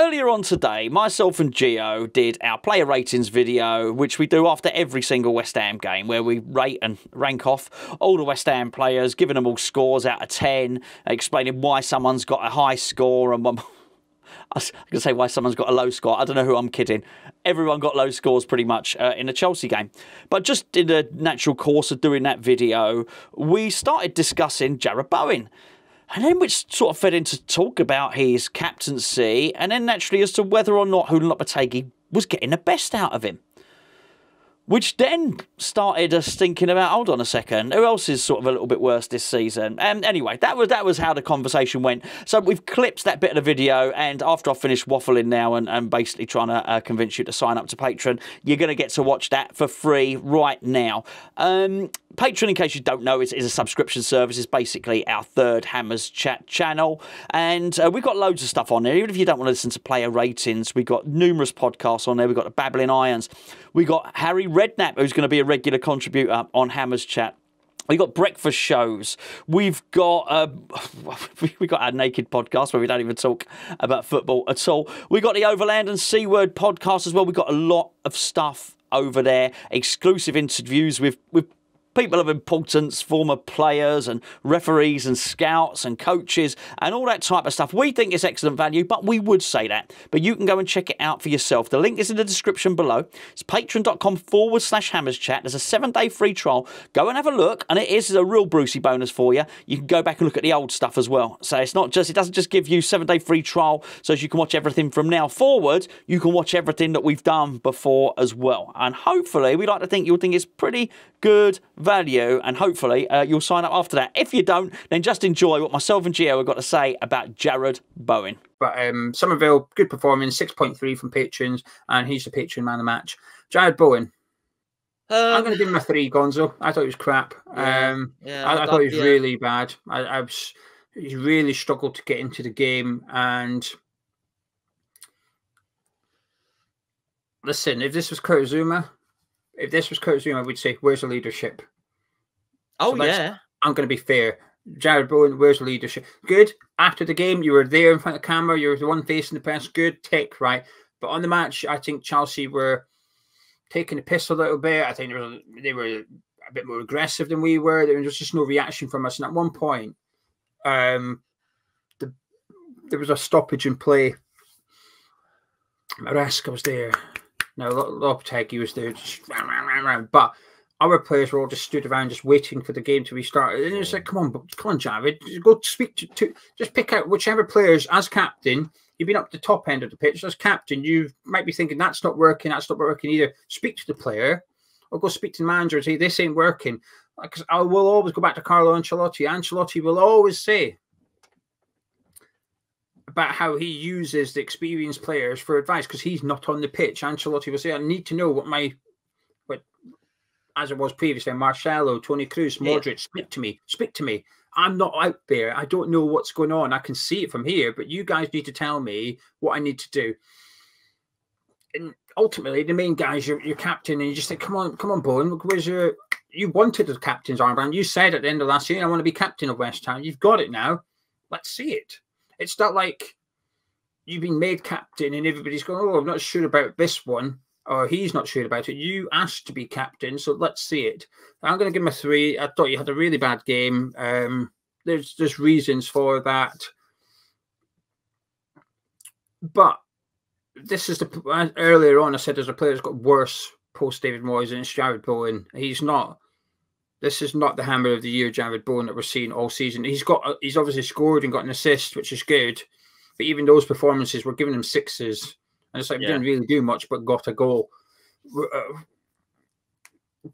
earlier on today, myself and Gio did our player ratings video, which we do after every single West Ham game, where we rate and rank off all the West Ham players, giving them all scores out of 10, explaining why someone's got a high score and one. I was going to say why someone's got a low score. I don't know who I'm kidding. Everyone got low scores pretty much in the Chelsea game. But just in the natural course of doing that video, we started discussing Jarrod Bowen. And then we sort of fed into talk about his captaincy and then naturally as to whether or not Julen Lopetegui was getting the best out of him. Which then started us thinking about, hold on a second, who else is sort of a little bit worse this season? And anyway, that was how the conversation went. So we've clipped that bit of the video, and after I've finished waffling now and basically trying to convince you to sign up to Patreon, you're going to get to watch that for free right now. Patreon, in case you don't know, is a subscription service. It's basically our third Hammers Chat channel. And we've got loads of stuff on there. Even if you don't want to listen to player ratings, we've got numerous podcasts on there. We've got the Babbling Irons. We've got Harry Redknapp, who's going to be a regular contributor on Hammers Chat. We've got breakfast shows. We've got our naked podcast where we don't even talk about football at all. We've got the Overland and C Word podcast as well. We've got a lot of stuff over there. Exclusive interviews with people of importance, former players and referees and scouts and coaches and all that type of stuff. We think it's excellent value, but we would say that. But you can go and check it out for yourself. The link is in the description below. It's patreon.com/HammersChat. There's a 7-day free trial. Go and have a look, and it is a real Brucey bonus for you. You can go back and look at the old stuff as well. So it doesn't just give you 7-day free trial so as you can watch everything from now forward. You can watch everything that we've done before as well. And hopefully, we like to think you'll think it's pretty good value, and hopefully you'll sign up after that. If you don't, then just enjoy what myself and Gio have got to say about Jarrod Bowen. But Somerville, good performance, 6.3 from patrons, and he's the patron man of the match. Jarrod Bowen. I'm going to give him a 3, Gonzo. I thought he was crap. I thought he was really bad. He really struggled to get into the game. And listen, if this was Kurt Zouma, we'd say, where's the leadership? Oh, so I'm going to be fair. Jarrod Bowen, where's the leadership? Good. After the game, you were there in front of the camera. You were the one facing the press. Good. Tick, right. But on the match, I think Chelsea were taking the piss a little bit. I think they were a bit more aggressive than we were. There was just no reaction from us. And at one point, there was a stoppage in play. Maresca was there. No, Lopetegui was there. But our players were all just stood around, just waiting for the game to restart. And it was like, come on, Jarrod, go speak to just pick out whichever players as captain. You've been up the top end of the pitch as captain. You might be thinking that's not working either. Speak to the player, or go speak to the manager and say this ain't working. Because I will always go back to Carlo Ancelotti. Ancelotti will always say about how he uses the experienced players for advice because he's not on the pitch. Ancelotti will say, I need to know what as it was previously, Marcelo, Toni Kroos, Modric, speak to me. I'm not out there. I don't know what's going on. I can see it from here, but you guys need to tell me what I need to do. And ultimately, the main guy's your captain, and you just think, come on, Bowen, where's your... You wanted the captain's armband. You said at the end of last year, I want to be captain of West Ham. You've got it now. Let's see it. It's not like you've been made captain and everybody's going, oh, I'm not sure about this one, or he's not sure about it. You asked to be captain, so let's see it. I'm going to give him a 3. I thought you had a really bad game. There's reasons for that. But this is earlier on I said there's a player that's got worse post David Moyes, and it's Jarrod Bowen. He's not. This is not the Hammer of the Year, Jarrod Bowen, that we're seeing all season. He's obviously scored and got an assist, which is good. But even those performances, we're giving him 6s. And it's like we didn't really do much but got a goal.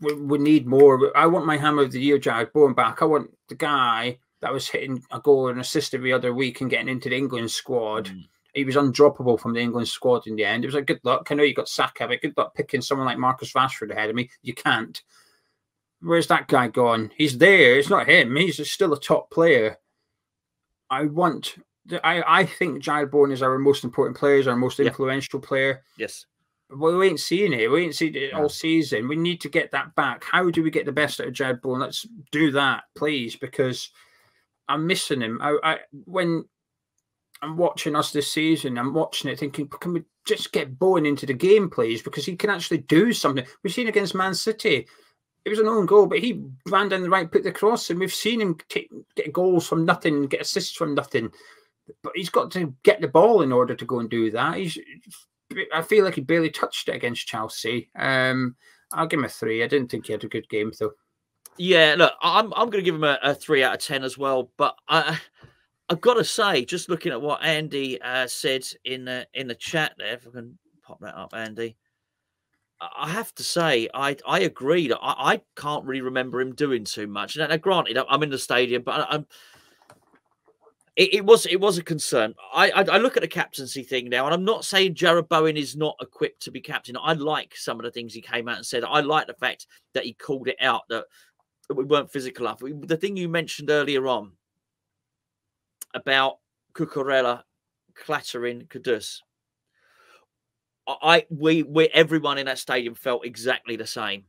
We need more. I want my Hammer of the Year, Jarrod Bowen, back. I want the guy that was hitting a goal and assist every other week and getting into the England squad. He was undroppable from the England squad in the end. It was like, good luck. I know you got Saka, but good luck picking someone like Marcus Rashford ahead of me. You can't. Where's that guy gone? He's there. It's not him. He's still a top player. I think Jarrod Bowen is our most important player, is our most influential player. Yes. But we ain't seeing it. We ain't seen it all season. We need to get that back. How do we get the best out of Jarrod Bowen? Let's do that, please, because I'm missing him. When I'm watching us this season. I'm watching it thinking, can we just get Bowen into the game, please? Because he can actually do something. We've seen against Man City. It was an own goal, but he ran down the right, put the cross, and we've seen him get goals from nothing, get assists from nothing. But he's got to get the ball in order to go and do that. I feel like he barely touched it against Chelsea. I'll give him a 3. I didn't think he had a good game, though. Yeah, look, I'm going to give him a 3 out of 10 as well. But I've got to say, just looking at what Andy said in the chat there, if I can pop that up, Andy. I have to say, I agreed. I can't really remember him doing too much. Now, granted, I'm in the stadium, but it was a concern. I look at the captaincy thing now, and I'm not saying Jarrod Bowen is not equipped to be captain. I like some of the things he came out and said. I like the fact that he called it out that we weren't physical enough. The thing you mentioned earlier on about Cucurella clattering Kudus. Everyone in that stadium felt exactly the same.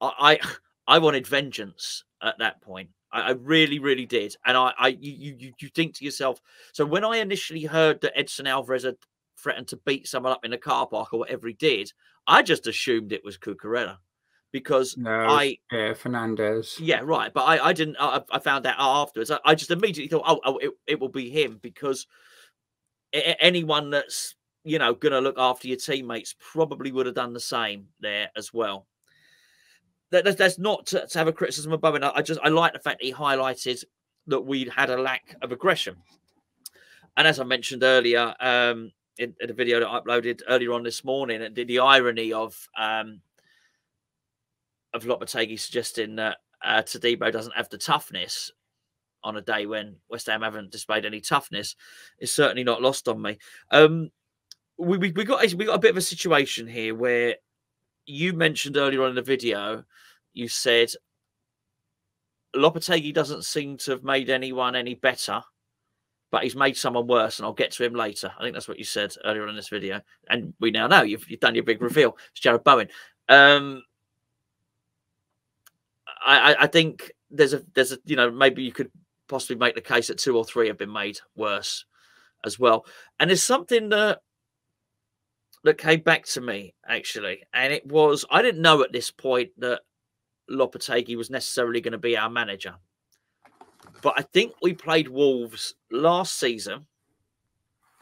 I wanted vengeance at that point. I really, really did. And you think to yourself. So when I initially heard that Edson Alvarez had threatened to beat someone up in a car park or whatever he did, I just assumed it was Cucurella because Fernandez. Yeah, right. But I didn't. I found out afterwards. I just immediately thought, it will be him because anyone that's going to look after your teammates probably would have done the same there as well. That's not to have a criticism of Bowen. I like the fact that he highlighted that we'd had a lack of aggression. And as I mentioned earlier, in the video that I uploaded earlier on this morning, the irony of Lopetegui suggesting that Todibo doesn't have the toughness on a day when West Ham haven't displayed any toughness is certainly not lost on me. We got a bit of a situation here where you mentioned earlier on in the video, you said Lopetegui doesn't seem to have made anyone any better, but he's made someone worse, and I'll get to him later. I think that's what you said earlier on in this video, and we now know you've done your big reveal. It's Jarrod Bowen. I think there's a maybe you could possibly make the case that 2 or 3 have been made worse as well, and there's something that came back to me, actually. And it was, I didn't know at this point that Lopetegui was necessarily going to be our manager. But I think we played Wolves last season.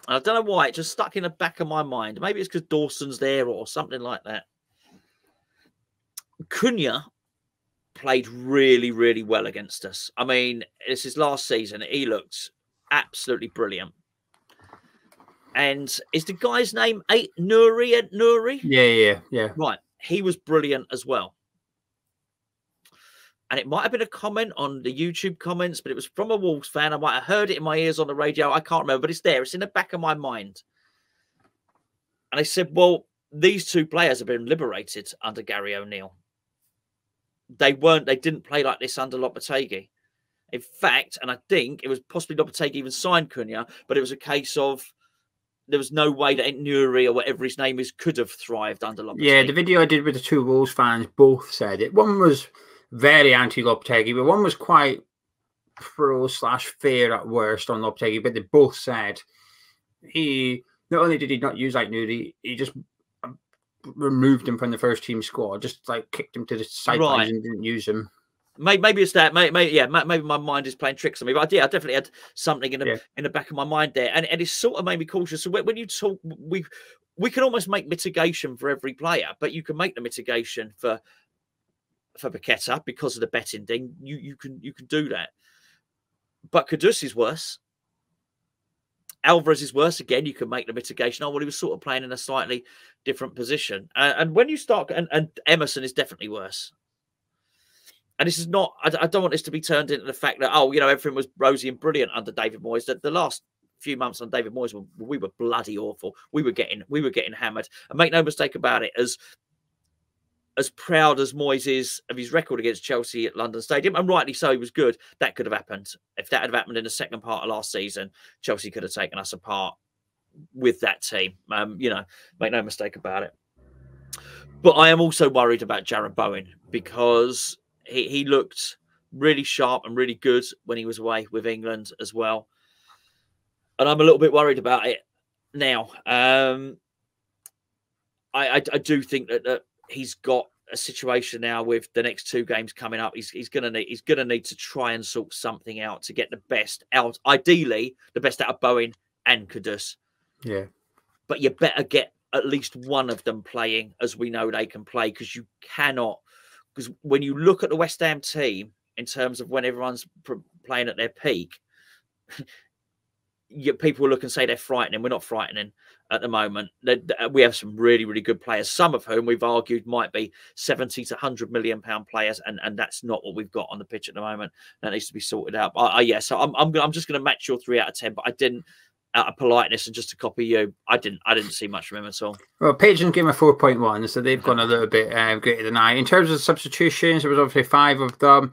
And I don't know why, it just stuck in the back of my mind. Maybe it's because Dawson's there or something like that. Cunha played really, really well against us. I mean, this is last season. He looked absolutely brilliant. And is the guy's name Nouri? Yeah. Right. He was brilliant as well. And it might have been a comment on the YouTube comments, but it was from a Wolves fan. I might have heard it in my ears on the radio. I can't remember, but it's there. It's in the back of my mind. And I said, well, these 2 players have been liberated under Gary O'Neill. They didn't play like this under Lopetegui. In fact, and I think it was possibly Lopetegui even signed Cunha, but it was a case of there was no way that Nuri or whatever his name is could have thrived under Lopetegui. Yeah, the video I did with the 2 Wolves fans both said it. One was very anti-Lopetegui, but one was quite pro/fair at worst on Lopetegui. But they both said he not only did he not use Nuri, he just removed him from the first team squad, just like kicked him to the sidelines and didn't use him. Maybe it's that. Maybe my mind is playing tricks on me. But yeah, I definitely had something in the back of my mind there, and it sort of made me cautious. So when you talk, we can almost make mitigation for every player, but you can make the mitigation for Paqueta because of the betting thing. You can do that, but Kudus is worse. Alvarez is worse again. You can make the mitigation. Oh well, he was sort of playing in a slightly different position, and when you start, and Emerson is definitely worse. And this is not, I don't want this to be turned into the fact that, everything was rosy and brilliant under David Moyes. That the last few months on David Moyes, we were bloody awful. We were getting hammered. And make no mistake about it, as proud as Moyes is of his record against Chelsea at London Stadium, and rightly so, he was good. That could have happened. If that had happened in the second part of last season, Chelsea could have taken us apart with that team. Make no mistake about it. But I am also worried about Jarrod Bowen because he looked really sharp and really good when he was away with England as well. and I'm a little bit worried about it now. I do think that he's got a situation now with the next 2 games coming up. He's gonna need to try and sort something out to get the best out. Ideally, the best out of Bowen and Kudus. Yeah, but you better get at least one of them playing, as we know they can play, because you cannot. Because when you look at the West Ham team in terms of when everyone's playing at their peak, people will look and say they're frightening. We're not frightening at the moment. We have some really, really good players, some of whom we've argued might be 70 to 100 million pound players, and that's not what we've got on the pitch at the moment. That needs to be sorted out. Yeah, so I'm just going to match your 3 out of 10, but I didn't, out of politeness and just to copy you, I didn't see much from him at all. Well, Pigeon gave him a 4.1, so they've gone a little bit greater than I. In terms of substitutions, there was obviously 5 of them.